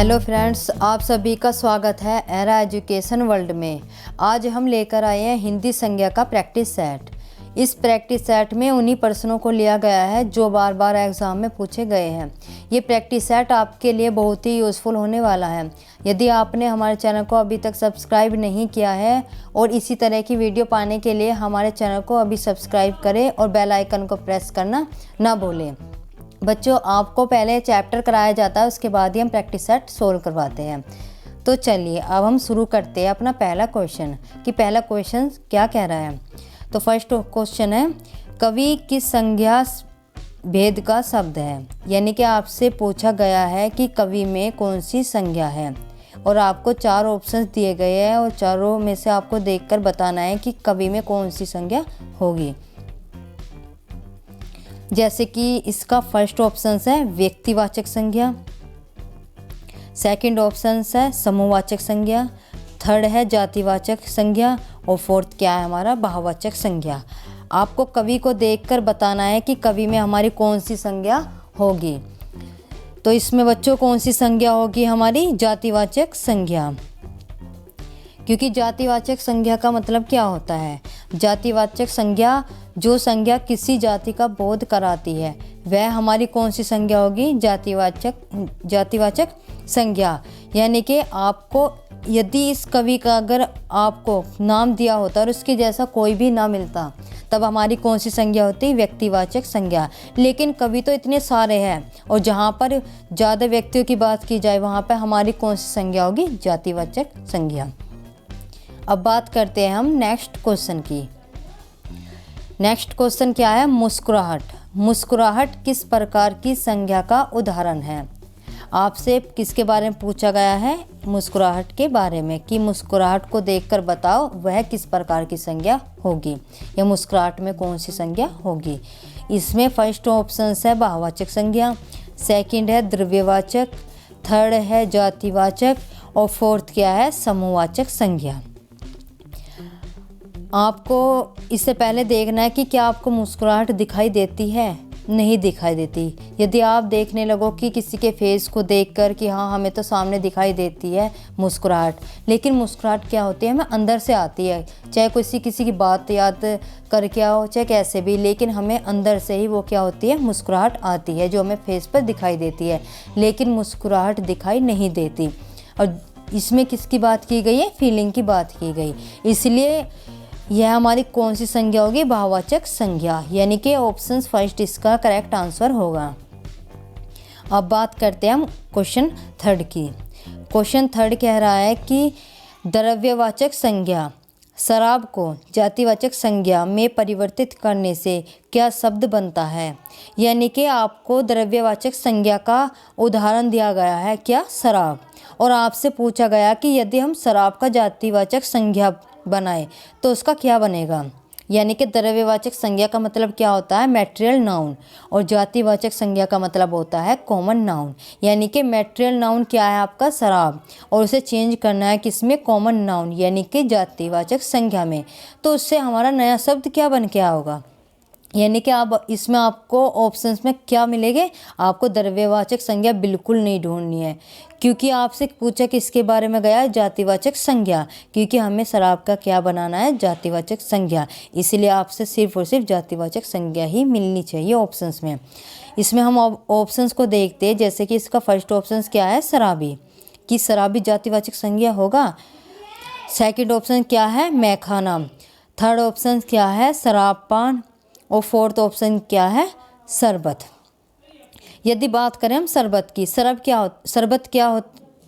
Hello friends, आप सभी का स्वागत है एरा एजुकेशन वर्ल्ड में। आज हम लेकर आए हैं हिंदी संज्ञा का प्रैक्टिस सेट। इस प्रैक्टिस सेट में उन्हीं प्रश्नों को लिया गया है जो बार बार एग्ज़ाम में पूछे गए हैं। ये प्रैक्टिस सेट आपके लिए बहुत ही यूज़फुल होने वाला है। यदि आपने हमारे चैनल को अभी तक सब्सक्राइब नहीं किया है और इसी तरह की वीडियो पाने के लिए हमारे चैनल को अभी सब्सक्राइब करें और बेल आइकन को प्रेस करना ना भूलें। बच्चों, आपको पहले चैप्टर कराया जाता है, उसके बाद ही हम प्रैक्टिस सेट सोल्व करवाते हैं। तो चलिए अब हम शुरू करते हैं अपना पहला क्वेश्चन कि पहला क्वेश्चन क्या कह रहा है। तो फर्स्ट क्वेश्चन है, कवि किस संज्ञा भेद का शब्द है। यानी कि आपसे पूछा गया है कि कवि में कौन सी संज्ञा है और आपको 4 ऑप्शंस दिए गए हैं और चारों में से आपको देखकर बताना है कि कवि में कौन सी संज्ञा होगी। जैसे कि इसका फर्स्ट ऑप्शन है व्यक्तिवाचक संज्ञा, सेकंड ऑप्शन है समूहवाचक संज्ञा, थर्ड है जातिवाचक संज्ञा और फोर्थ क्या है हमारा भाववाचक संज्ञा। आपको कवि को देखकर बताना है कि कवि में हमारी कौन सी संज्ञा होगी। तो इसमें बच्चों कौन सी संज्ञा होगी हमारी जातिवाचक संज्ञा, क्योंकि जातिवाचक संज्ञा का मतलब क्या होता है। जातिवाचक संज्ञा जो संज्ञा किसी जाति का बोध कराती है वह हमारी कौन सी संज्ञा होगी, जातिवाचक संज्ञा। यानी कि आपको यदि इस कवि का अगर आपको नाम दिया होता और उसके जैसा कोई भी ना मिलता तब हमारी कौन सी संज्ञा होती, व्यक्तिवाचक संज्ञा। लेकिन कवि तो इतने सारे हैं और जहाँ पर ज़्यादा व्यक्तियों की बात की जाए वहाँ पर हमारी कौन सी संज्ञा होगी, जातिवाचक संज्ञा। अब बात करते हैं हम नेक्स्ट क्वेश्चन की। नेक्स्ट क्वेश्चन क्या है, मुस्कुराहट। मुस्कुराहट किस प्रकार की संज्ञा का उदाहरण है। आपसे किसके बारे में पूछा गया है, मुस्कुराहट के बारे में, कि मुस्कुराहट को देखकर बताओ वह किस प्रकार की संज्ञा होगी या मुस्कुराहट में कौन सी संज्ञा होगी। इसमें फर्स्ट ऑप्शन है भाववाचक संज्ञा, सेकंड है द्रव्यवाचक, थर्ड है जातिवाचक और फोर्थ क्या है समूहवाचक संज्ञा। आपको इससे पहले देखना है कि क्या आपको मुस्कुराहट दिखाई देती है, नहीं दिखाई देती। यदि आप देखने लगो कि किसी के फेस को देखकर कि हाँ हमें तो सामने दिखाई देती है मुस्कुराहट, लेकिन मुस्कुराहट क्या होती है हमें अंदर से आती है। चाहे किसी की बात याद करके आओ चाहे कैसे भी, लेकिन हमें अंदर से ही वो क्या होती है, मुस्कुराहट आती है जो हमें फेस पर दिखाई देती है, लेकिन मुस्कुराहट दिखाई नहीं देती। और इसमें किसकी बात की गई है, फीलिंग की बात की गई। इसलिए यह हमारी कौन सी संज्ञा होगी, भाववाचक संज्ञा। यानी कि ऑप्शन फर्स्ट इसका करेक्ट आंसर होगा। अब बात करते हैं हम क्वेश्चन थर्ड की। क्वेश्चन थर्ड कह रहा है कि द्रव्यवाचक संज्ञा शराब को जातिवाचक संज्ञा में परिवर्तित करने से क्या शब्द बनता है। यानी कि आपको द्रव्यवाचक संज्ञा का उदाहरण दिया गया है क्या, शराब, और आपसे पूछा गया कि यदि हम शराब का जातिवाचक संज्ञा बनाए तो उसका क्या बनेगा। यानी कि द्रव्यवाचक संज्ञा का मतलब क्या होता है, मैटेरियल नाउन, और जातिवाचक संज्ञा का मतलब होता है कॉमन नाउन। यानी कि मैटेरियल नाउन क्या है आपका, शराब, और उसे चेंज करना है किसमें, कॉमन नाउन यानी कि जातिवाचक संज्ञा में। तो उससे हमारा नया शब्द क्या बन के होगा। यानी कि आप इसमें आपको ऑप्शंस में क्या मिलेंगे, आपको द्रव्यवाचक संज्ञा बिल्कुल नहीं ढूंढनी है, क्योंकि आपसे पूछा किसके बारे में गया है, जातिवाचक संज्ञा, क्योंकि हमें शराब का क्या बनाना है, जातिवाचक संज्ञा। इसलिए आपसे सिर्फ और सिर्फ जातिवाचक संज्ञा ही मिलनी चाहिए ऑप्शंस में। इसमें हम ऑप्शंस को देखते हैं। जैसे कि इसका फर्स्ट ऑप्शन क्या है, शराबी, कि शराबी जातिवाचक संज्ञा होगा। सेकेंड ऑप्शन क्या है, मैखाना। थर्ड ऑप्शन क्या है, शराब पान, और फोर्थ ऑप्शन क्या है, शरबत। यदि बात करें हम शरबत की,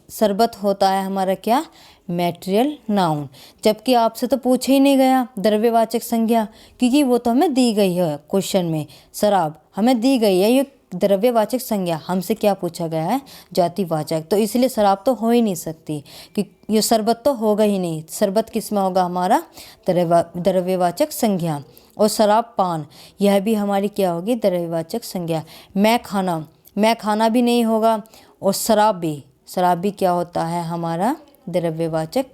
शरबत होता है हमारा क्या, मैटेरियल नाउन। जबकि आपसे तो पूछा ही नहीं गया द्रव्यवाचक संज्ञा, क्योंकि वो तो हमें दी गई है क्वेश्चन में, शराब हमें दी गई है, ये द्रव्यवाचक संज्ञा। हमसे क्या पूछा गया है, जातिवाचक। तो इसलिए शराब तो हो ही नहीं सकती, कि ये शरबत तो होगा ही नहीं। शरबत किस में होगा, हमारा द्रव्यवाचक संज्ञा। और शराब पान यह भी हमारी क्या होगी, द्रव्यवाचक संज्ञा। मैं खाना भी नहीं होगा, और शराब भी क्या होता है हमारा, द्रव्यवाचक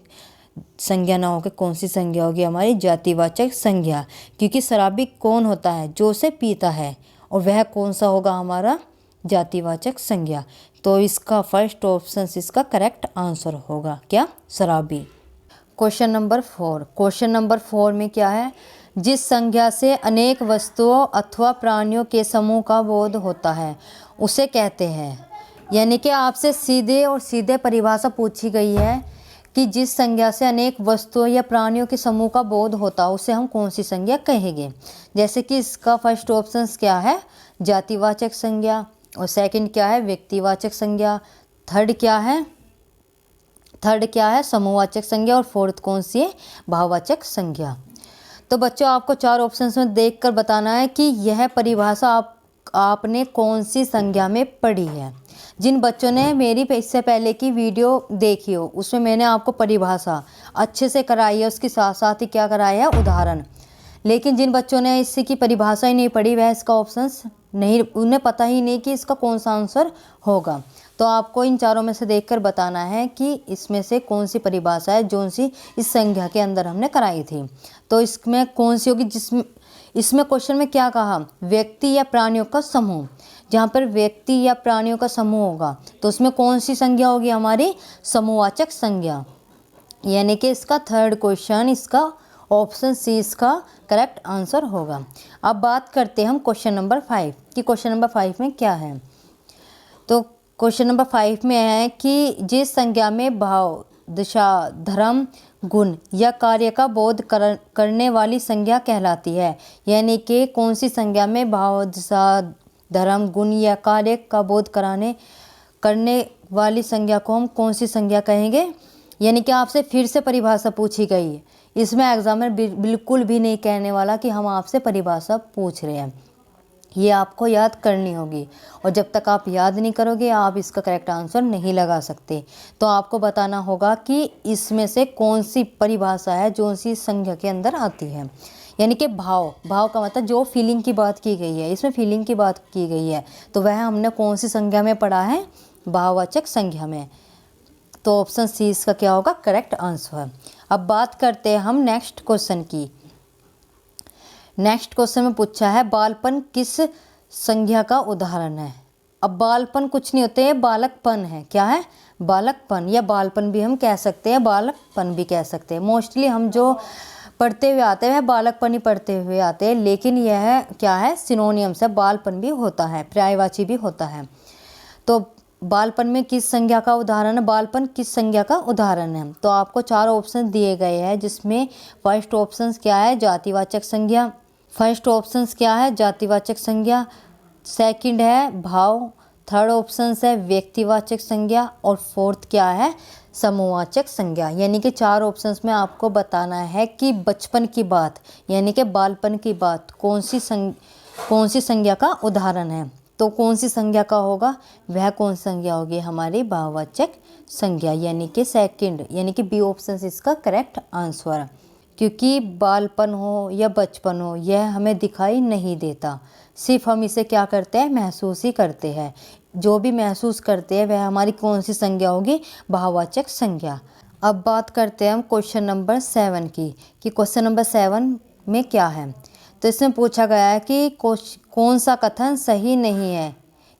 संज्ञा ना होकर कौन सी संज्ञा होगी हमारी, जातिवाचक संज्ञा। क्योंकि शराबी कौन होता है, जो उसे पीता है, और वह कौन सा होगा हमारा, जातिवाचक संज्ञा। तो इसका फर्स्ट ऑप्शन इसका करेक्ट आंसर होगा क्या, शराबी। Question number 4। क्वेश्चन नंबर 4 में क्या है, जिस संज्ञा से अनेक वस्तुओं अथवा प्राणियों के समूह का बोध होता है उसे कहते हैं। यानी कि आपसे सीधे और सीधे परिभाषा पूछी गई है कि जिस संज्ञा से अनेक वस्तुओं या प्राणियों के समूह का बोध होता है उसे हम कौन सी संज्ञा कहेंगे। जैसे कि इसका फर्स्ट ऑप्शन क्या है, जातिवाचक संज्ञा, और सेकंड क्या है, व्यक्तिवाचक संज्ञा, थर्ड क्या है समूहवाचक संज्ञा, और फोर्थ कौन सी है, भाववाचक संज्ञा। तो बच्चों आपको 4 ऑप्शंस में देखकर बताना है कि यह परिभाषा आपने कौन सी संज्ञा में पढ़ी है। जिन बच्चों ने मेरी इससे पहले की वीडियो देखी हो उसमें मैंने आपको परिभाषा अच्छे से कराई है, उसके साथ साथ ही क्या कराया है, उदाहरण। लेकिन जिन बच्चों ने इसकी की परिभाषा ही नहीं पढ़ी वह इसका ऑप्शंस नहीं, उन्हें पता ही नहीं कि इसका कौन सा आंसर होगा। तो आपको इन चारों में से देखकर बताना है कि इसमें से कौन सी परिभाषा है जो सी इस संज्ञा के अंदर हमने कराई थी। तो इसमें कौन सी होगी, जिसमें इसमें क्वेश्चन में क्या कहा, व्यक्ति या प्राणियों का समूह। जहाँ पर व्यक्ति या प्राणियों का समूह होगा तो उसमें कौन सी संज्ञा होगी, हमारी समूहवाचक संज्ञा। यानी कि इसका थर्ड क्वेश्चन, इसका ऑप्शन सी इसका करेक्ट आंसर होगा। अब बात करते हैं हम क्वेश्चन नंबर 5 कि क्वेश्चन नंबर 5 में क्या है। तो क्वेश्चन नंबर 5 में है कि जिस संज्ञा में भाव, दिशा, धर्म, गुण या कार्य का बोध करने वाली संज्ञा कहलाती है। यानी कि कौन सी संज्ञा में भाव, दिशा, धर्म, गुण या कार्य का बोध करने वाली संज्ञा को हम कौन सी संज्ञा कहेंगे। यानी कि आपसे फिर से परिभाषा पूछी गई है। इसमें एग्जामिनर बिल्कुल भी नहीं कहने वाला कि हम आपसे परिभाषा पूछ रहे हैं, ये आपको याद करनी होगी। और जब तक आप याद नहीं करोगे आप इसका करेक्ट आंसर नहीं लगा सकते। तो आपको बताना होगा कि इसमें से कौन सी परिभाषा है जो सी संज्ञा के अंदर आती है। यानी कि भाव का मतलब जो फीलिंग की बात की गई है, इसमें फीलिंग की बात की गई है, तो वह हमने कौन सी संज्ञा में पढ़ा है, भाववाचक संज्ञा में। तो ऑप्शन सी इसका क्या होगा, करेक्ट आंसर। अब बात करते हैं हम नेक्स्ट क्वेश्चन की। नेक्स्ट क्वेश्चन में पूछा है बालपन किस संज्ञा का उदाहरण है। अब बालपन कुछ नहीं होते, बालकपन है। क्या है, बालकपन, या बालपन भी हम कह सकते हैं, बालकपन भी कह सकते हैं। मोस्टली हम जो पढ़ते हुए आते हैं बालकपन ही पढ़ते हुए आते हैं, लेकिन यह क्या है, सिनोनियम से बालपन भी होता है, पर्यायवाची भी होता है। तो बालपन में किस संज्ञा का उदाहरण है, बालपन किस संज्ञा का उदाहरण है। तो आपको 4 ऑप्शन दिए गए हैं, जिसमें फर्स्ट ऑप्शन क्या है, जातिवाचक संज्ञा, फर्स्ट ऑप्शन क्या है, जातिवाचक संज्ञा, सेकंड है भाव, थर्ड ऑप्शन है व्यक्तिवाचक संज्ञा, और फोर्थ क्या है, समूहवाचक संज्ञा। यानी कि 4 ऑप्शंस में आपको बताना है कि बचपन की बात यानी कि बालपन की बात कौन सी संज्ञा का उदाहरण है। तो कौन सी संज्ञा का होगा, वह कौन सी संज्ञा होगी, हमारी भाववाचक संज्ञा, यानी कि सेकंड, यानी कि बी ऑप्शन इसका करेक्ट आंसर। क्योंकि बालपन हो या बचपन हो यह हमें दिखाई नहीं देता, सिर्फ हम इसे क्या करते हैं, महसूस ही करते हैं। जो भी महसूस करते हैं वह हमारी कौन सी संज्ञा होगी, भाववाचक संज्ञा। अब बात करते हैं हम क्वेश्चन नंबर 7 की कि क्वेश्चन नंबर 7 में क्या है। तो इसमें पूछा गया है कि कौन सा कथन सही नहीं है।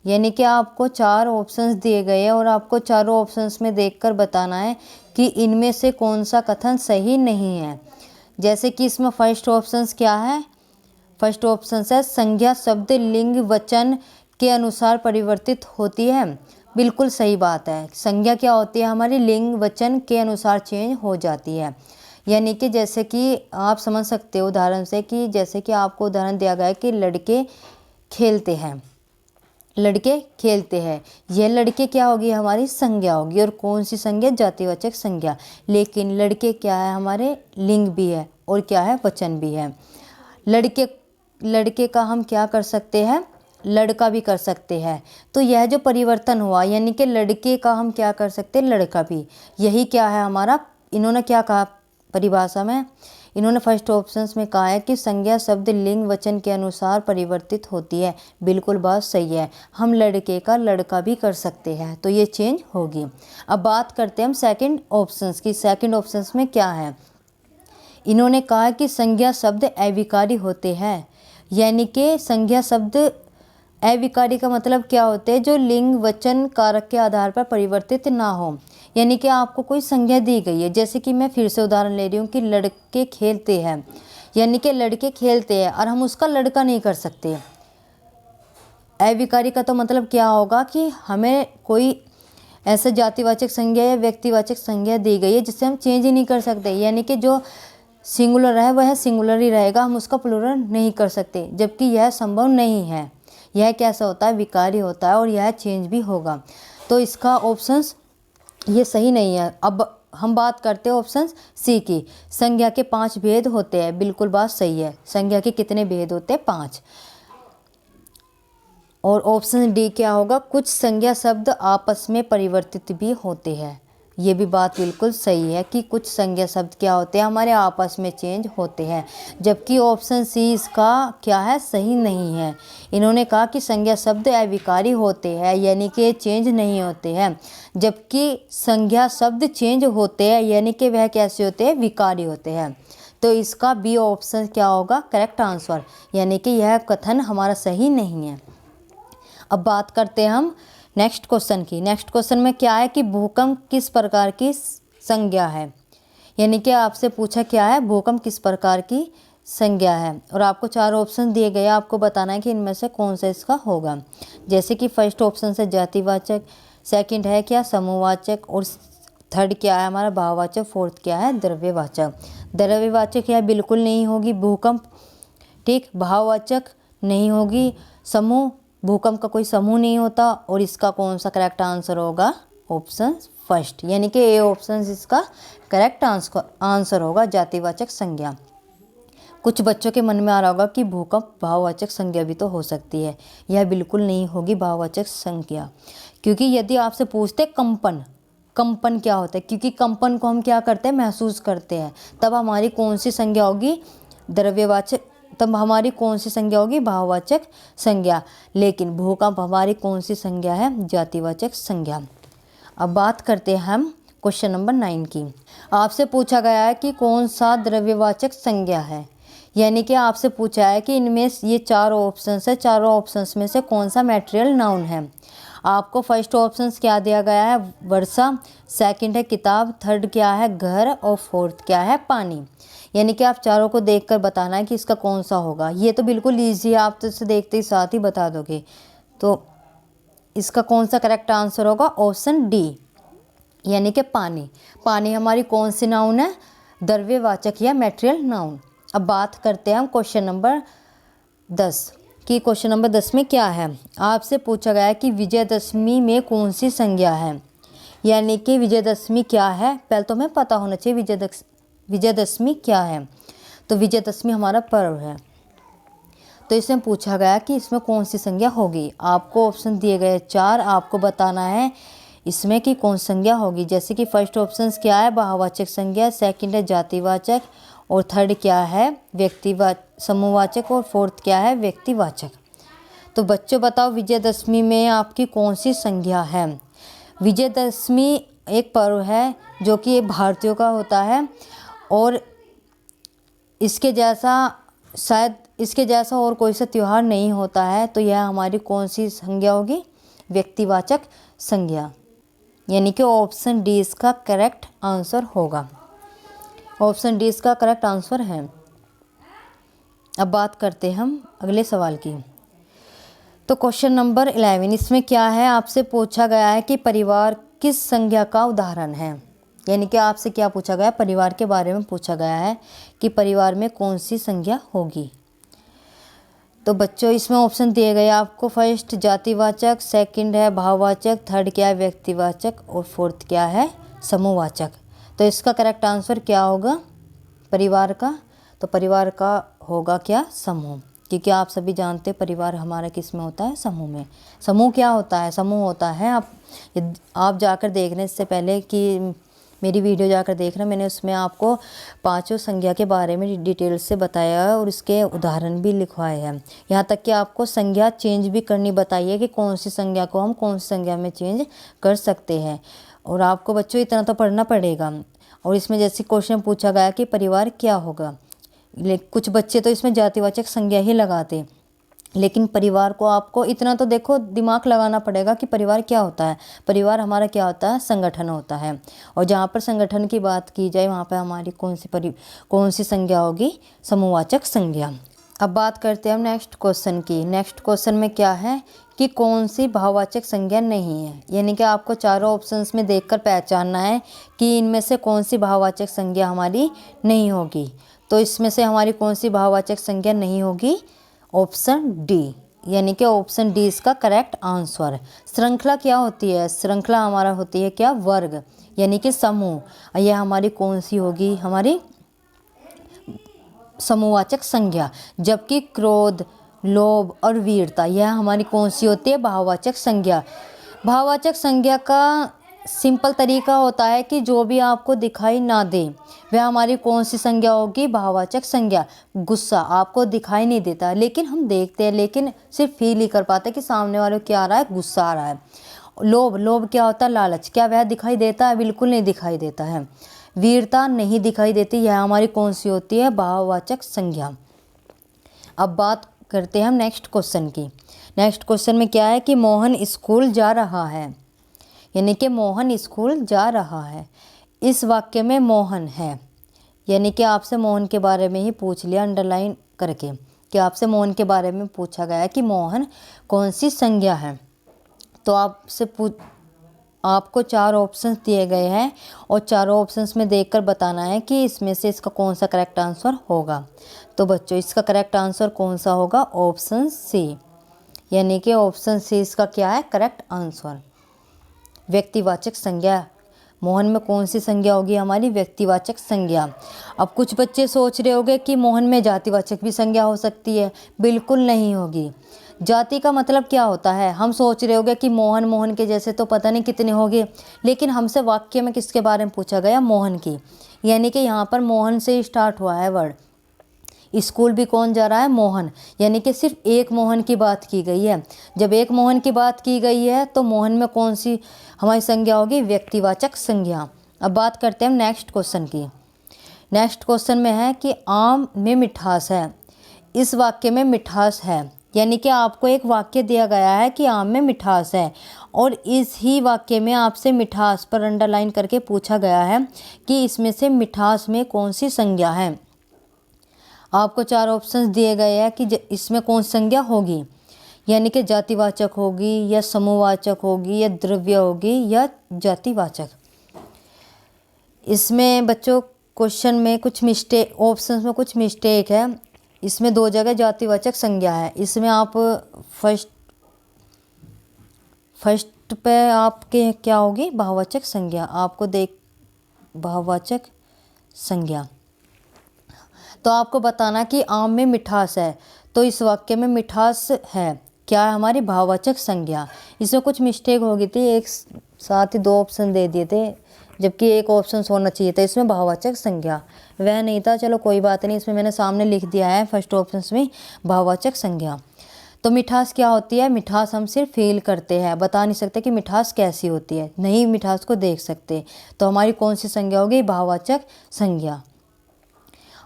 यानी कि आपको 4 ऑप्शंस दिए गए हैं और आपको चारों ऑप्शंस में देखकर बताना है कि इनमें से कौन सा कथन सही नहीं है। जैसे कि इसमें फर्स्ट ऑप्शंस क्या है, फर्स्ट ऑप्शन है संज्ञा शब्द लिंग वचन के अनुसार परिवर्तित होती है। बिल्कुल सही बात है, संज्ञा क्या होती है, हमारी लिंग वचन के अनुसार चेंज हो जाती है। यानी कि जैसे कि आप समझ सकते हो उदाहरण से कि जैसे कि आपको उदाहरण दिया गया है कि लड़के खेलते हैं, यह लड़के क्या होगी, हमारी संज्ञा होगी। और कौन सी संज्ञा, जातिवाचक संज्ञा। लेकिन लड़के क्या है, हमारे लिंग भी है और क्या है, वचन भी है। लड़के का हम क्या कर सकते हैं, लड़का भी कर सकते हैं। तो यह जो परिवर्तन हुआ यानी कि लड़के का हम क्या कर सकते हैं, लड़का भी। यही क्या है हमारा, इन्होंने क्या कहा परिभाषा में, इन्होंने फर्स्ट ऑप्शंस में कहा है कि संज्ञा शब्द लिंग वचन के अनुसार परिवर्तित होती है। बिल्कुल बात सही है, हम लड़के का लड़का भी कर सकते हैं, तो ये चेंज होगी। अब बात करते हैं हम सेकंड ऑप्शंस की। सेकंड ऑप्शंस में क्या है, इन्होंने कहा कि संज्ञा शब्द अविकारी होते हैं। यानी कि संज्ञा शब्द अविकारी का मतलब क्या होते हैं, जो लिंग वचन कारक के आधार पर परिवर्तित ना हो। यानी कि आपको कोई संज्ञा दी गई है, जैसे कि मैं फिर से उदाहरण ले रही हूँ कि लड़के खेलते हैं, यानी कि लड़के खेलते हैं और हम उसका लड़का नहीं कर सकते। अविकारी का तो मतलब क्या होगा कि हमें कोई ऐसा जातिवाचक संज्ञा या व्यक्तिवाचक संज्ञा दी गई है जिससे हम चेंज ही नहीं कर सकते, यानी कि जो सिंगुलर है वह सिंगुलर ही रहेगा, हम उसका प्लूरल नहीं कर सकते, जबकि यह संभव नहीं है। यह कैसा होता है, विकारी होता है और यह चेंज भी होगा। तो इसका ऑप्शंस ये सही नहीं है। अब हम बात करते हैं ऑप्शन सी की, संज्ञा के 5 भेद होते हैं। बिल्कुल बात सही है, संज्ञा के कितने भेद होते हैं, 5। और ऑप्शन डी क्या होगा, कुछ संज्ञा शब्द आपस में परिवर्तित भी होते हैं। ये भी बात बिल्कुल सही है कि कुछ संज्ञा शब्द क्या होते हैं, हमारे आपस में चेंज होते हैं, जबकि ऑप्शन सी इसका क्या है, सही नहीं है। इन्होंने कहा कि संज्ञा शब्द अविकारी होते हैं, यानी कि चेंज नहीं होते हैं, जबकि संज्ञा शब्द चेंज होते हैं, यानी कि वह कैसे होते हैं, विकारी होते हैं। तो इसका बी ऑप्शन क्या होगा, करेक्ट आंसर, यानी कि यह कथन हमारा सही नहीं है। अब बात करते हैं हम नेक्स्ट क्वेश्चन की। नेक्स्ट क्वेश्चन में क्या है कि भूकंप किस प्रकार की संज्ञा है, यानी कि आपसे पूछा क्या है, भूकंप किस प्रकार की संज्ञा है, और आपको 4 ऑप्शन दिए गए, आपको बताना है कि इनमें से कौन सा इसका होगा। जैसे कि फर्स्ट ऑप्शन से जातिवाचक, सेकंड है क्या समूहवाचक, और थर्ड क्या है हमारा भाववाचक, फोर्थ क्या है द्रव्यवाचक। द्रव्यवाचक यह बिल्कुल नहीं होगी भूकंप, ठीक, भाववाचक नहीं होगी, समूह, भूकंप का कोई समूह नहीं होता, और इसका कौन सा करेक्ट आंसर होगा, ऑप्शन फर्स्ट, यानी कि ए ऑप्शन इसका करेक्ट आंसर होगा, जातिवाचक संज्ञा। कुछ बच्चों के मन में आ रहा होगा कि भूकंप भाववाचक संज्ञा भी तो हो सकती है, यह बिल्कुल नहीं होगी भाववाचक संज्ञा, क्योंकि यदि आपसे पूछते कंपन, कंपन क्या होता है, क्योंकि कंपन को हम क्या करते हैं, महसूस करते हैं, तब हमारी कौन सी संज्ञा होगी, द्रव्यवाचक, तब हमारी कौन सी संज्ञा होगी, भाववाचक संज्ञा। लेकिन भूकंप हमारी कौन सी संज्ञा है, जातिवाचक संज्ञा। अब बात करते हैं हम क्वेश्चन नंबर 9 की। आपसे पूछा गया है कि कौन सा द्रव्यवाचक संज्ञा है, यानी कि आपसे पूछा है कि इनमें ये 4 ऑप्शंस है, चारों ऑप्शंस में से कौन सा मटेरियल नाउन है। आपको फर्स्ट ऑप्शन क्या दिया गया है, वर्षा, सेकंड है किताब, थर्ड क्या है घर, और फोर्थ क्या है पानी। यानी कि आप चारों को देखकर बताना है कि इसका कौन सा होगा। ये तो बिल्कुल ईजी है, आप तो इसे देखते ही साथ ही बता दोगे। तो इसका कौन सा करेक्ट आंसर होगा, ऑप्शन डी, यानी कि पानी। पानी हमारी कौन सी नाउन है, द्रव्यवाचक या मटेरियल नाउन। अब बात करते हैं हम क्वेश्चन नंबर 10 की। क्वेश्चन नंबर 10 में क्या है, आपसे पूछा गया है कि विजयदशमी में कौन सी संज्ञा है, यानी कि विजयदशमी क्या है, पहले तो हमें पता होना चाहिए विजयदशमी क्या है। तो विजयदशमी हमारा पर्व है, तो इसमें पूछा गया कि इसमें कौन सी संज्ञा होगी। आपको ऑप्शन दिए गए 4, आपको बताना है इसमें कि कौन संज्ञा होगी। जैसे कि फर्स्ट ऑप्शन क्या है, भाववाचक संज्ञा, सेकंड है जातिवाचक, और थर्ड क्या है समूहवाचक, और फोर्थ क्या है व्यक्तिवाचक। तो बच्चों बताओ विजयदशमी में आपकी कौन सी संज्ञा है। विजयदशमी एक पर्व है जो कि भारतीयों का होता है, और इसके जैसा और कोई सा त्यौहार नहीं होता है। तो यह हमारी कौन सी संज्ञा होगी, व्यक्तिवाचक संज्ञा, यानी कि ऑप्शन डी इसका करेक्ट आंसर होगा। ऑप्शन डी इसका करेक्ट आंसर है। अब बात करते हैं हम अगले सवाल की। तो क्वेश्चन नंबर 11, इसमें क्या है, आपसे पूछा गया है कि परिवार किस संज्ञा का उदाहरण है, यानी कि आपसे क्या पूछा गया, परिवार के बारे में पूछा गया है कि परिवार में कौन सी संज्ञा होगी। तो बच्चों इसमें ऑप्शन दिए गए आपको, फर्स्ट जातिवाचक, सेकंड है भाववाचक, थर्ड क्या है व्यक्तिवाचक, और फोर्थ क्या है समूहवाचक। तो इसका करेक्ट आंसर क्या होगा परिवार का, तो परिवार का होगा क्या, समूह, क्योंकि आप सभी जानते हैं परिवार हमारा किस में होता है, समूह में। समूह क्या होता है, समूह होता है, आप जाकर देख रहे इससे पहले कि मेरी वीडियो जाकर देखना, मैंने उसमें आपको 5 संज्ञा के बारे में डिटेल से बताया है और इसके उदाहरण भी लिखवाए हैं। यहाँ तक कि आपको संज्ञा चेंज भी करनी बताई है कि कौन सी संज्ञा को हम कौन सी संज्ञा में चेंज कर सकते हैं। और आपको बच्चों इतना तो पढ़ना पड़ेगा। और इसमें जैसे क्वेश्चन पूछा गया कि परिवार क्या होगा, कुछ बच्चे तो इसमें जातिवाचक संज्ञा ही लगाते, लेकिन परिवार को आपको इतना तो देखो दिमाग लगाना पड़ेगा कि परिवार क्या होता है। परिवार हमारा क्या होता है, संगठन होता है। और जहाँ पर संगठन की बात की जाए वहाँ पर हमारी कौन सी संज्ञा होगी, समूहवाचक संज्ञा। अब बात करते हैं हम नेक्स्ट क्वेश्चन की। नेक्स्ट क्वेश्चन में क्या है कि कौन सी भाववाचक संज्ञा नहीं है, यानी कि आपको चारों ऑप्शंस में देखकर पहचानना है कि इनमें से कौन सी भाववाचक संज्ञा हमारी नहीं होगी। तो इसमें से हमारी कौन सी भाववाचक संज्ञा नहीं होगी, ऑप्शन डी, यानी कि ऑप्शन डी इसका करेक्ट आंसर। श्रृंखला क्या होती है, श्रृंखला हमारा होती है क्या, वर्ग, यानी कि समूह। यह हमारी कौन सी होगी, हमारी समूहवाचक संज्ञा। जबकि क्रोध, लोभ और वीरता यह हमारी कौन सी होती है, भाववाचक संज्ञा। भाववाचक संज्ञा का सिंपल तरीका होता है कि जो भी आपको दिखाई ना दे वह हमारी कौन सी संज्ञा होगी, भाववाचक संज्ञा। गुस्सा आपको दिखाई नहीं देता लेकिन हम देखते हैं, लेकिन सिर्फ फील ही कर पाते कि सामने वाले को क्या आ रहा है, गुस्सा आ रहा है। लोभ क्या होता है, लालच, क्या वह दिखाई देता है, बिल्कुल नहीं दिखाई देता है। वीरता नहीं दिखाई देती, यह हमारी कौन सी होती है, भाववाचक संज्ञा। अब बात करते हैं हम नेक्स्ट क्वेश्चन की। नेक्स्ट क्वेश्चन में क्या है कि मोहन स्कूल जा रहा है, यानी कि मोहन स्कूल जा रहा है। इस वाक्य में मोहन है, यानी कि आपसे मोहन के बारे में ही पूछ लिया अंडरलाइन करके, कि आपसे मोहन के बारे में पूछा गया है कि मोहन कौन सी संज्ञा है। तो आपको 4 ऑप्शंस दिए गए हैं और चारों ऑप्शंस में देखकर बताना है कि इसमें से इसका कौन सा करेक्ट आंसर होगा। तो बच्चों इसका करेक्ट आंसर कौन सा होगा, ऑप्शन सी, यानी कि ऑप्शन सी इसका क्या है, करेक्ट आंसर। व्यक्तिवाचक संज्ञा, मोहन में कौन सी संज्ञा होगी, हमारी व्यक्तिवाचक संज्ञा। अब कुछ बच्चे सोच रहे होंगे कि मोहन में जातिवाचक भी संज्ञा हो सकती है, बिल्कुल नहीं होगी। जाति का मतलब क्या होता है, हम सोच रहे होंगे कि मोहन के जैसे तो पता नहीं कितने होंगे, लेकिन हमसे वाक्य में किसके बारे में पूछा गया, मोहन की, यानी कि यहाँ पर मोहन से स्टार्ट हुआ है वर्ड। स्कूल भी कौन जा रहा है, मोहन, यानी कि सिर्फ एक मोहन की बात की गई है। जब एक मोहन की बात की गई है तो मोहन में कौन सी हमारी संज्ञा होगी, व्यक्तिवाचक संज्ञा। अब बात करते हैं नेक्स्ट क्वेश्चन की। नेक्स्ट क्वेश्चन में है कि आम में मिठास है। इस वाक्य में मिठास है, यानी कि आपको एक वाक्य दिया गया है कि आम में मिठास है और इस ही वाक्य में आपसे मिठास पर अंडरलाइन करके पूछा गया है कि इसमें से मिठास में कौन सी संज्ञा है। आपको 4 ऑप्शंस दिए गए हैं कि इसमें कौन सी संज्ञा होगी, यानी कि जातिवाचक होगी या समूहवाचक होगी या द्रव्य होगी या जातिवाचक। इसमें बच्चों क्वेश्चन में कुछ मिस्टेक, ऑप्शंस में कुछ मिस्टेक है। इसमें 2 जगह जातिवाचक संज्ञा है। इसमें आप फर्स्ट पे आपके क्या होगी, भाववाचक संज्ञा। आपको भाववाचक संज्ञा, तो आपको बताना कि आम में मिठास है, तो इस वाक्य में मिठास है, क्या है हमारी भाववाचक संज्ञा। इसमें कुछ मिस्टेक हो गई थी, एक साथ ही 2 ऑप्शन दे दिए थे, जबकि एक ऑप्शन होना चाहिए था इसमें भाववाचक संज्ञा, वह नहीं था। चलो कोई बात नहीं, इसमें मैंने सामने लिख दिया है फर्स्ट ऑप्शन में भाववाचक संज्ञा। तो मिठास क्या होती है, मिठास हम सिर्फ फील करते हैं, बता नहीं सकते कि मिठास कैसी होती है, नहीं मिठास को देख सकते। तो हमारी कौन सी संज्ञा होगी, भाववाचक संज्ञा।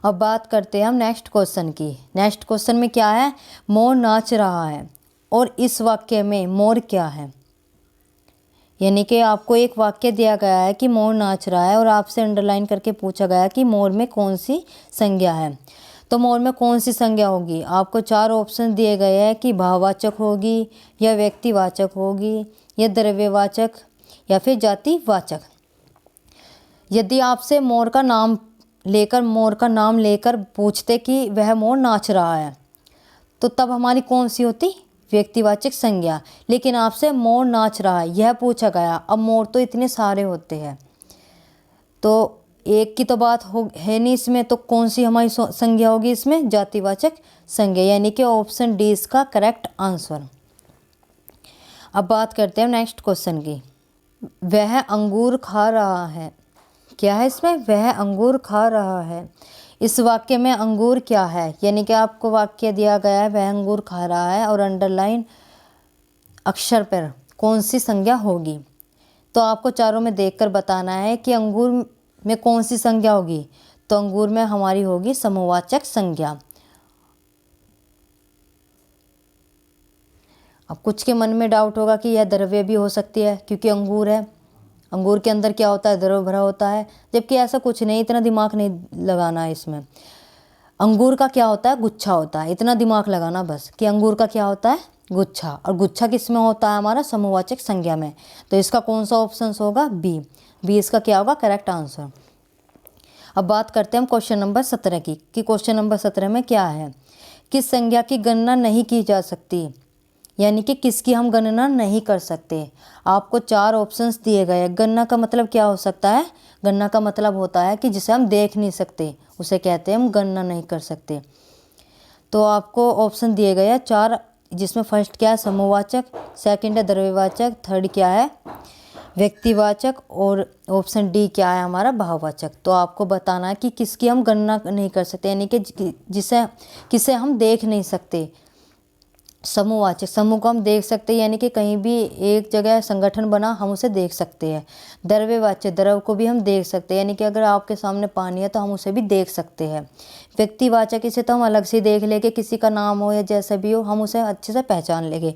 अब बात करते हैं हम नेक्स्ट क्वेश्चन की। नेक्स्ट क्वेश्चन में क्या है, मोर नाच रहा है और इस वाक्य में मोर क्या है, यानी कि आपको एक वाक्य दिया गया है कि मोर नाच रहा है और आपसे अंडरलाइन करके पूछा गया कि मोर में कौन सी संज्ञा है। तो मोर में कौन सी संज्ञा होगी, आपको 4 ऑप्शन दिए गए हैं कि भाववाचक होगी या व्यक्तिवाचक होगी या द्रव्यवाचक या फिर जातिवाचक। यदि आपसे मोर का नाम लेकर पूछते कि वह मोर नाच रहा है, तो तब हमारी कौन सी होती, व्यक्तिवाचक संज्ञा। लेकिन आपसे मोर नाच रहा है यह पूछा गया, अब मोर तो इतने सारे होते हैं, तो एक की तो बात है नहीं इसमें, तो कौन सी हमारी संज्ञा होगी इसमें, जातिवाचक संज्ञा, यानी कि ऑप्शन डी इसका करेक्ट आंसर। अब बात करते हैं नेक्स्ट क्वेश्चन की। वह अंगूर खा रहा है, क्या है इसमें, वह अंगूर खा रहा है। इस वाक्य में अंगूर क्या है, यानी कि आपको वाक्य दिया गया है वह अंगूर खा रहा है और अंडरलाइन अक्षर पर कौन सी संज्ञा होगी। तो आपको चारों में देखकर बताना है कि अंगूर में कौन सी संज्ञा होगी। तो अंगूर में हमारी होगी समूहवाचक संज्ञा। अब कुछ के मन में डाउट होगा कि यह द्रव्य भी हो सकती है, क्योंकि अंगूर है, अंगूर के अंदर क्या होता है, द्रव भरा होता है, जबकि ऐसा कुछ नहीं, इतना दिमाग नहीं लगाना है इसमें। अंगूर का क्या होता है, गुच्छा होता है, इतना दिमाग लगाना बस कि अंगूर का क्या होता है, गुच्छा। और गुच्छा किस में होता है, हमारा समूहवाचक संज्ञा में। तो इसका कौन सा ऑप्शन होगा, बी। बी इसका क्या होगा करेक्ट आंसर। अब बात करते हैं हम क्वेश्चन नंबर 17 की, कि क्वेश्चन नंबर 17 में क्या है, किस संज्ञा की गणना नहीं की जा सकती, यानी कि किसकी हम गणना नहीं कर सकते। आपको 4 ऑप्शंस दिए गए हैं। गणना का मतलब क्या हो सकता है, गणना का मतलब होता है कि जिसे हम देख नहीं सकते, उसे कहते हैं हम गणना नहीं कर सकते। तो आपको ऑप्शन दिए गए हैं 4, जिसमें फर्स्ट क्या है, समूहवाचक, सेकंड है द्रव्यवाचक, थर्ड क्या है, व्यक्तिवाचक, और ऑप्शन डी क्या है, हमारा भाववाचक। तो आपको बताना है कि किसकी हम गणना नहीं कर सकते, यानी कि किसे हम देख नहीं सकते। समूहवाचक, समूह को हम देख सकते हैं, यानी कि कहीं भी एक जगह संगठन बना हम उसे देख सकते हैं। द्रव्यवाचक, द्रव को भी हम देख सकते हैं, यानी कि अगर आपके सामने पानी है तो हम उसे भी देख सकते हैं। व्यक्तिवाचक, इसे तो हम अलग से देख लेंगे, किसी का नाम हो या जैसा भी हो हम उसे अच्छे से पहचान लेंगे।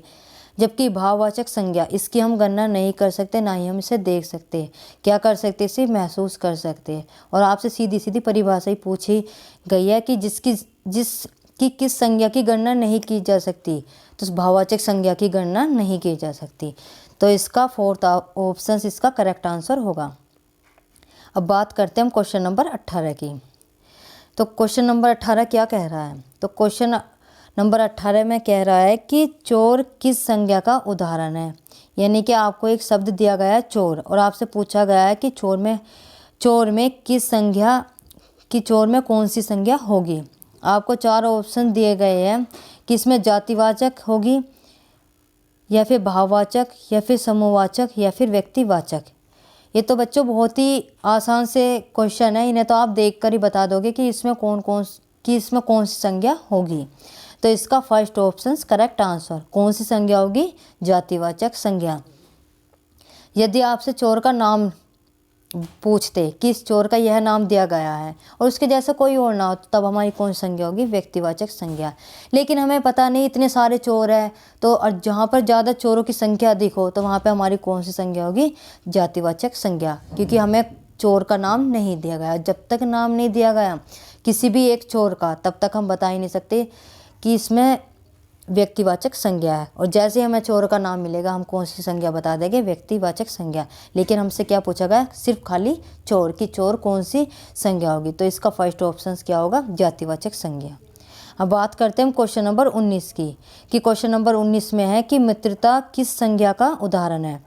जबकि भाववाचक संज्ञा, इसकी हम गणना नहीं कर सकते, ना ही हम इसे देख सकते। क्या कर सकते, इसे महसूस कर सकते हैं। और आपसे सीधी सीधी परिभाषा ही पूछी गई है कि किस संज्ञा की गणना नहीं की जा सकती, तो भाववाचक संज्ञा की गणना नहीं की जा सकती। तो इसका फोर्थ ऑप्शन इसका करेक्ट आंसर होगा। अब बात करते हैं हम क्वेश्चन नंबर 18 की। तो क्वेश्चन नंबर 18 क्या कह रहा है, तो क्वेश्चन नंबर 18 में कह रहा है कि चोर किस संज्ञा का उदाहरण है। यानी कि आपको एक शब्द दिया गया है चोर, और आपसे पूछा गया है कि चोर में किस संज्ञा कि चोर में कौन सी संज्ञा होगी। आपको 4 ऑप्शन दिए गए हैं कि इसमें जातिवाचक होगी, या फिर भाववाचक, या फिर समूहवाचक, या फिर व्यक्तिवाचक। ये तो बच्चों बहुत ही आसान से क्वेश्चन है, इन्हें तो आप देखकर ही बता दोगे कि इसमें कौन सी संज्ञा होगी। तो इसका फर्स्ट ऑप्शन करेक्ट आंसर, कौन सी संज्ञा होगी, जातिवाचक संज्ञा। यदि आपसे चोर का नाम पूछते कि इस चोर का यह नाम दिया गया है और उसके जैसा कोई और ना हो, तो तब हमारी कौन सी संज्ञा होगी, व्यक्तिवाचक संज्ञा। लेकिन हमें पता नहीं, इतने सारे चोर हैं, तो और जहाँ पर ज़्यादा चोरों की संख्या अधिक हो तो वहाँ पे हमारी कौन सी संज्ञा होगी, जातिवाचक संज्ञा। क्योंकि हमें चोर का नाम नहीं दिया गया। जब तक नाम नहीं दिया गया किसी भी एक चोर का, तब तक हम बता ही नहीं सकते कि इसमें व्यक्तिवाचक संज्ञा है। और जैसे ही हमें चोर का नाम मिलेगा हम कौन सी संज्ञा बता देंगे, व्यक्तिवाचक संज्ञा। लेकिन हमसे क्या पूछा गया, सिर्फ खाली चोर, की चोर कौन सी संज्ञा होगी। तो इसका फर्स्ट ऑप्शन क्या होगा, जातिवाचक संज्ञा। अब बात करते हैं हम क्वेश्चन नंबर 19 की, कि क्वेश्चन नंबर 19 में है कि मित्रता किस संज्ञा का उदाहरण है,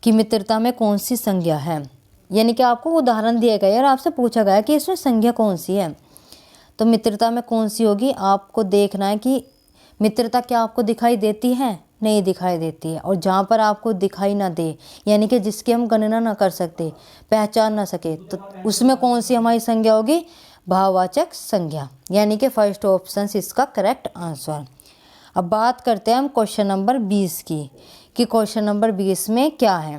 कि मित्रता में कौन सी संज्ञा है। यानी कि आपको उदाहरण दिए गए और आपसे पूछा गया कि इसमें संज्ञा कौन सी है। तो मित्रता में कौन सी होगी, आपको देखना है कि मित्रता क्या आपको दिखाई देती है, नहीं दिखाई देती है। और जहाँ पर आपको दिखाई ना दे, यानी कि जिसकी हम गणना ना कर सकते, पहचान ना सके, तो उसमें कौन सी हमारी संज्ञा होगी, भाववाचक संज्ञा। यानी कि फर्स्ट ऑप्शन इसका करेक्ट आंसर। अब बात करते हैं हम क्वेश्चन नंबर 20 की, कि क्वेश्चन नंबर 20 में क्या है।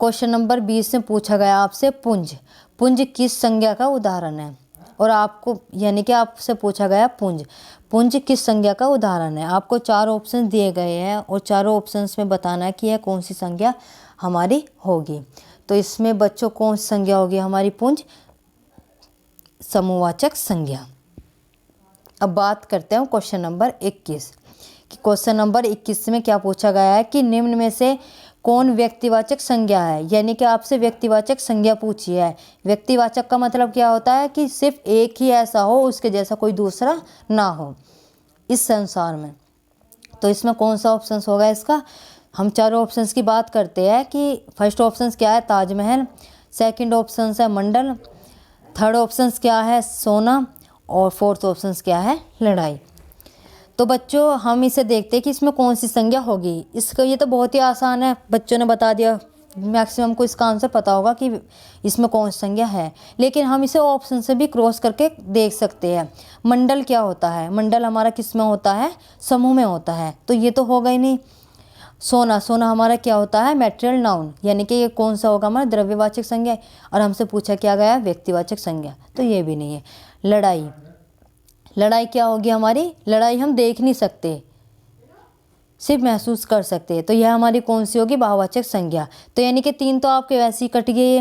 क्वेश्चन नंबर 20 में पूछा गया आपसे पुंज, पुंज किस संज्ञा का उदाहरण है। और आपको यानी कि आपसे पूछा गया पुंज किस संज्ञा का उदाहरण है। आपको 4 ऑप्शन दिए गए हैं और चारों ऑप्शंस में बताना है कि यह कौन सी संज्ञा हमारी होगी। तो इसमें बच्चों कौन सी संज्ञा होगी हमारी, पुंज, समूहवाचक संज्ञा। अब बात करते हैं क्वेश्चन नंबर 21 कि क्वेश्चन नंबर 21 में क्या पूछा गया है कि निम्न में से कौन व्यक्तिवाचक संज्ञा है। यानी कि आपसे व्यक्तिवाचक संज्ञा पूछी है। व्यक्तिवाचक का मतलब क्या होता है कि सिर्फ एक ही ऐसा हो, उसके जैसा कोई दूसरा ना हो इस संसार में। तो इसमें कौन सा ऑप्शन होगा इसका, हम चारों ऑप्शंस की बात करते हैं कि फर्स्ट ऑप्शन क्या है, ताजमहल, सेकंड ऑप्शन है मंडल, थर्ड ऑप्शन क्या है, सोना, और फोर्थ ऑप्शन क्या है, लड़ाई। तो बच्चों हम इसे देखते हैं कि इसमें कौन सी संज्ञा होगी। इसका ये तो बहुत ही आसान है, बच्चों ने बता दिया, मैक्सिमम को इसका आंसर पता होगा कि इसमें कौन सी संज्ञा है। लेकिन हम इसे ऑप्शन से भी क्रॉस करके देख सकते हैं। मंडल क्या होता है, मंडल हमारा किस में होता है, समूह में होता है, तो ये तो होगा ही नहीं। सोना, सोना हमारा क्या होता है, मैटेरियल नाउन, यानी कि ये कौन सा होगा हमारा, द्रव्यवाचक संज्ञा। और हमसे पूछा क्या गया, व्यक्तिवाचक संज्ञा, तो ये भी नहीं है। लड़ाई, लड़ाई क्या होगी हमारी, लड़ाई हम देख नहीं सकते, सिर्फ महसूस कर सकते हैं। तो यह हमारी कौन सी होगी, भाववाचक संज्ञा। तो यानी कि 3 तो आपके वैसे ही कट गए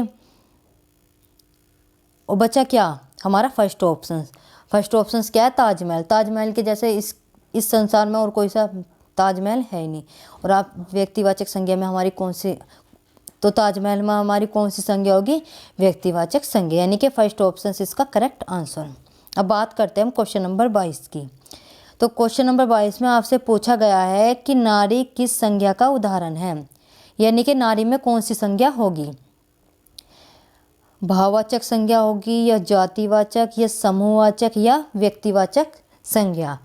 और बचा क्या हमारा फर्स्ट ऑप्शन। फर्स्ट ऑप्शन क्या है, ताजमहल। ताजमहल के जैसे इस संसार में और कोई सा ताजमहल है ही नहीं। और आप व्यक्तिवाचक संज्ञा में हमारी कौन सी, तो ताजमहल में हमारी कौन सी संज्ञा होगी, व्यक्तिवाचक संज्ञा, यानी कि फर्स्ट ऑप्शन इसका करेक्ट आंसर। अब बात करते हैं हम क्वेश्चन नंबर 22 की। तो क्वेश्चन नंबर 22 में आपसे पूछा गया है कि नारी किस संज्ञा का उदाहरण है, यानी कि नारी में कौन सी संज्ञा होगी, भाववाचक संज्ञा होगी या जातिवाचक या समूहवाचक या व्यक्तिवाचक संज्ञा।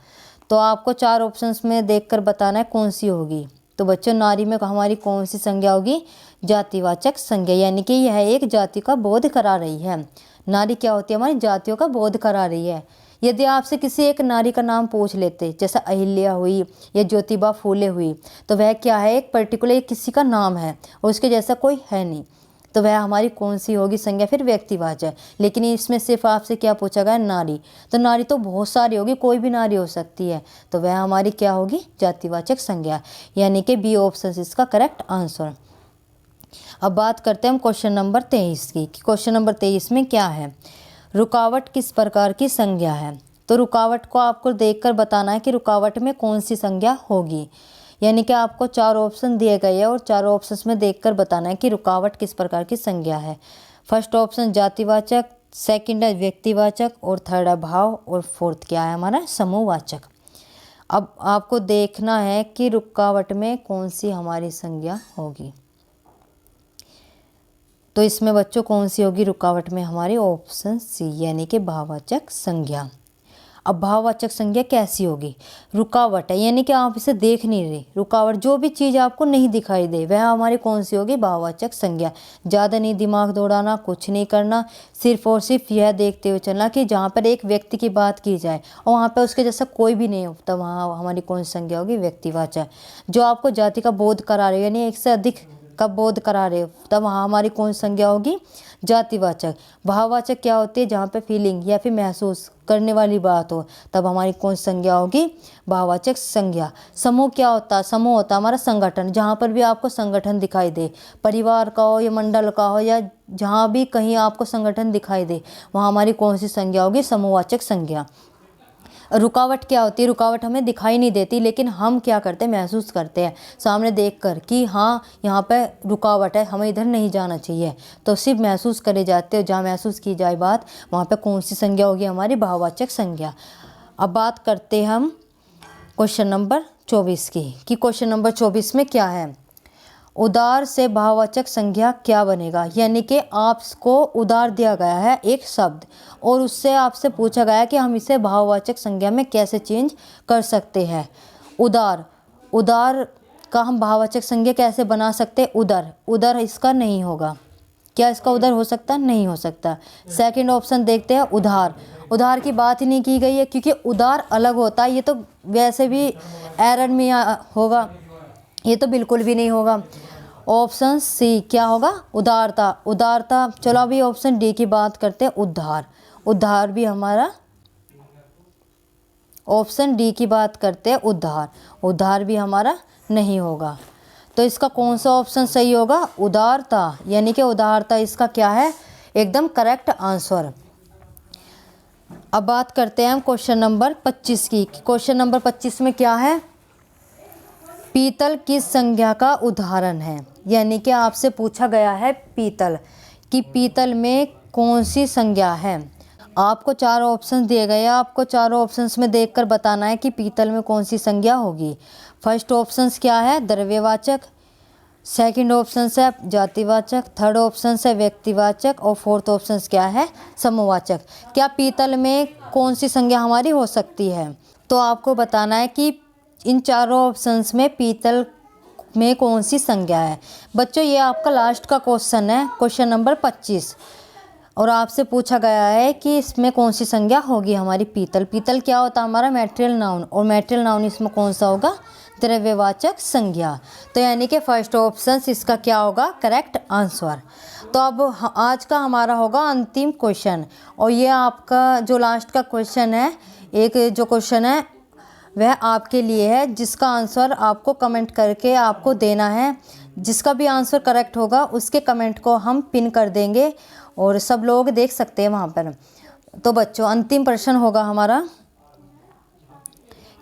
तो आपको 4 ऑप्शंस में देखकर बताना है कौन सी होगी। तो बच्चों नारी में हमारी कौन सी संज्ञा होगी, जातिवाचक संज्ञा, यानी कि यह एक जाति का बोध करा रही है। नारी क्या होती है, हमारी जातियों का बोध करा रही है। यदि आपसे किसी एक नारी का नाम पूछ लेते, जैसे अहिल्या हुई या ज्योतिबा फूले हुई, तो वह क्या है, एक पर्टिकुलर किसी का नाम है और उसके जैसा कोई है नहीं, तो वह हमारी कौन सी होगी संज्ञा, फिर व्यक्तिवाचक। लेकिन इसमें सिर्फ आपसे क्या पूछा गया, नारी। तो नारी तो बहुत सारी होगी, कोई भी नारी हो सकती है, तो वह हमारी क्या होगी, जातिवाचक संज्ञा, यानी कि बी ऑप्शन इसका करेक्ट आंसर। अब बात करते हैं हम क्वेश्चन नंबर 23 की। क्वेश्चन नंबर 23 में क्या है, रुकावट किस प्रकार की संज्ञा है। तो रुकावट को आपको देखकर बताना है कि रुकावट में कौन सी संज्ञा होगी, यानी कि आपको 4 ऑप्शन दिए गए हैं और 4 ऑप्शंस में देखकर बताना है कि रुकावट किस प्रकार की संज्ञा है। फर्स्ट ऑप्शन जातिवाचक, सेकंड है व्यक्तिवाचक और थर्ड है भाव और फोर्थ क्या है हमारा, समूहवाचक। अब आपको देखना है कि रुकावट में कौन सी हमारी संज्ञा होगी। तो इसमें बच्चों कौन सी होगी रुकावट में हमारी, ऑप्शन सी, यानी कि भाववाचक संज्ञा। अब भाववाचक संज्ञा कैसी होगी, रुकावट है यानी कि आप इसे देख नहीं रहे, रुकावट जो भी चीज़ आपको नहीं दिखाई दे वह हमारी कौन सी होगी, भाववाचक संज्ञा। ज़्यादा नहीं दिमाग दौड़ाना, कुछ नहीं करना, सिर्फ और सिर्फ यह देखते हुए चलना कि जहाँ पर एक व्यक्ति की बात की जाए और वहाँ पर उसके जैसा कोई भी नहीं हो, तब वहाँ हमारी कौन सी संज्ञा होगी, व्यक्तिवाचक। जो आपको जाति का बोध करा रहे यानी एक से अधिक का बोध करा रहे हो, तब वहाँ हमारी कौन सी संज्ञा होगी, जातिवाचक। भाववाचक क्या होती है, जहाँ पे फीलिंग या फिर महसूस करने वाली बात हो, तब हमारी कौन सी संज्ञा होगी, भाववाचक संज्ञा। समूह क्या होता है, समूह होता है हमारा संगठन, जहाँ पर भी आपको संगठन दिखाई दे, परिवार का हो या मंडल का हो या जहाँ भी कहीं आपको संगठन दिखाई दे, वहाँ हमारी कौन सी संज्ञा होगी, समूहवाचक संज्ञा। रुकावट क्या होती है, रुकावट हमें दिखाई नहीं देती लेकिन हम क्या करते हैं, महसूस करते हैं सामने देखकर कि हाँ यहाँ पे रुकावट है, हमें इधर नहीं जाना चाहिए, तो सिर्फ महसूस करे जाते हो, जहाँ महसूस की जाए बात वहाँ पे कौन सी संज्ञा होगी, हमारी भाववाचक संज्ञा। अब बात करते हैं हम क्वेश्चन नंबर 24 की, कि क्वेश्चन नंबर 24 में क्या है, उदार से भाववाचक संज्ञा क्या बनेगा, यानी कि आपको उदार दिया गया है एक शब्द और उससे आपसे पूछा गया है कि हम इसे भाववाचक संज्ञा में कैसे चेंज कर सकते हैं। उदार, उदार का हम भाववाचक संज्ञा कैसे बना सकते, उदर, उदर इसका नहीं होगा, क्या इसका उदर हो सकता, नहीं हो सकता। सेकंड ऑप्शन देखते हैं, उधार, उधार की बात ही नहीं की गई है क्योंकि उदार अलग होता है, ये तो वैसे भी एरर में होगा, ये तो बिल्कुल भी नहीं होगा। ऑप्शन सी क्या होगा, उदारता, उदारता। चलो अभी ऑप्शन डी की बात करते हैं, उद्धार, उद्धार भी हमारा, ऑप्शन डी की बात करते हैं, उद्धार, उद्धार भी हमारा नहीं होगा। तो इसका कौन सा ऑप्शन सही होगा, उदारता, यानी कि उदारता इसका क्या है, एकदम करेक्ट आंसर। अब बात करते हैं हम क्वेश्चन नंबर 25 की। क्वेश्चन नंबर 25 में क्या है, पीतल किस संज्ञा का उदाहरण है, यानी कि आपसे पूछा गया है पीतल, कि पीतल में कौन सी संज्ञा है। आपको 4 ऑप्शन दिए गए हैं, आपको 4 ऑप्शंस में देखकर बताना है कि पीतल में कौन सी संज्ञा होगी। फर्स्ट ऑप्शंस क्या है, द्रव्यवाचक, सेकंड ऑप्शन है जातिवाचक, थर्ड ऑप्शन है व्यक्तिवाचक और फोर्थ ऑप्शन क्या है, समूहवाचक। क्या पीतल में कौन सी संज्ञा हमारी हो सकती है, तो आपको बताना है कि इन 4 ऑप्शंस में पीतल में कौन सी संज्ञा है। बच्चों ये आपका लास्ट का क्वेश्चन है, क्वेश्चन नंबर 25। और आपसे पूछा गया है कि इसमें कौन सी संज्ञा होगी हमारी पीतल। पीतल क्या होता है हमारा मैटेरियल नाउन, और मैटेरियल नाउन इसमें कौन सा होगा, द्रव्यवाचक संज्ञा। तो यानी कि फर्स्ट ऑप्शन इसका क्या होगा करेक्ट आंसर। तो अब आज का हमारा होगा अंतिम क्वेश्चन, और ये आपका जो लास्ट का क्वेश्चन है, एक जो क्वेश्चन है वह आपके लिए है, जिसका आंसर आपको कमेंट करके आपको देना है। जिसका भी आंसर करेक्ट होगा उसके कमेंट को हम पिन कर देंगे और सब लोग देख सकते हैं वहाँ पर। तो बच्चों अंतिम प्रश्न होगा हमारा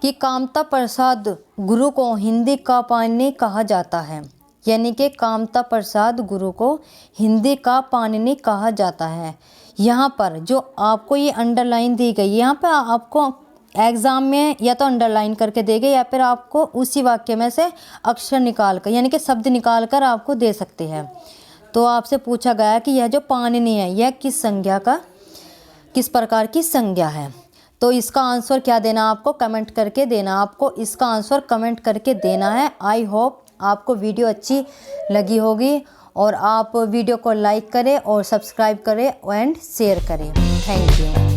कि कामता प्रसाद गुरु को हिंदी का पाणिनि कहा जाता है। यानी कि कामता प्रसाद गुरु को हिंदी का पाणिनि कहा जाता है। यहाँ पर जो आपको ये अंडरलाइन दी गई, यहाँ पर आपको एग्ज़ाम में या तो अंडरलाइन करके देंगे या फिर आपको उसी वाक्य में से अक्षर निकाल कर यानी कि शब्द निकाल कर आपको दे सकते हैं। तो आपसे पूछा गया कि यह जो पाणिनि है यह किस संज्ञा का, किस प्रकार की संज्ञा है। तो इसका आंसर क्या देना, आपको कमेंट करके देना, आपको इसका आंसर कमेंट करके देना है। आई होप आपको वीडियो अच्छी लगी होगी और आप वीडियो को लाइक करें और सब्सक्राइब करें एंड शेयर करें। Thank you.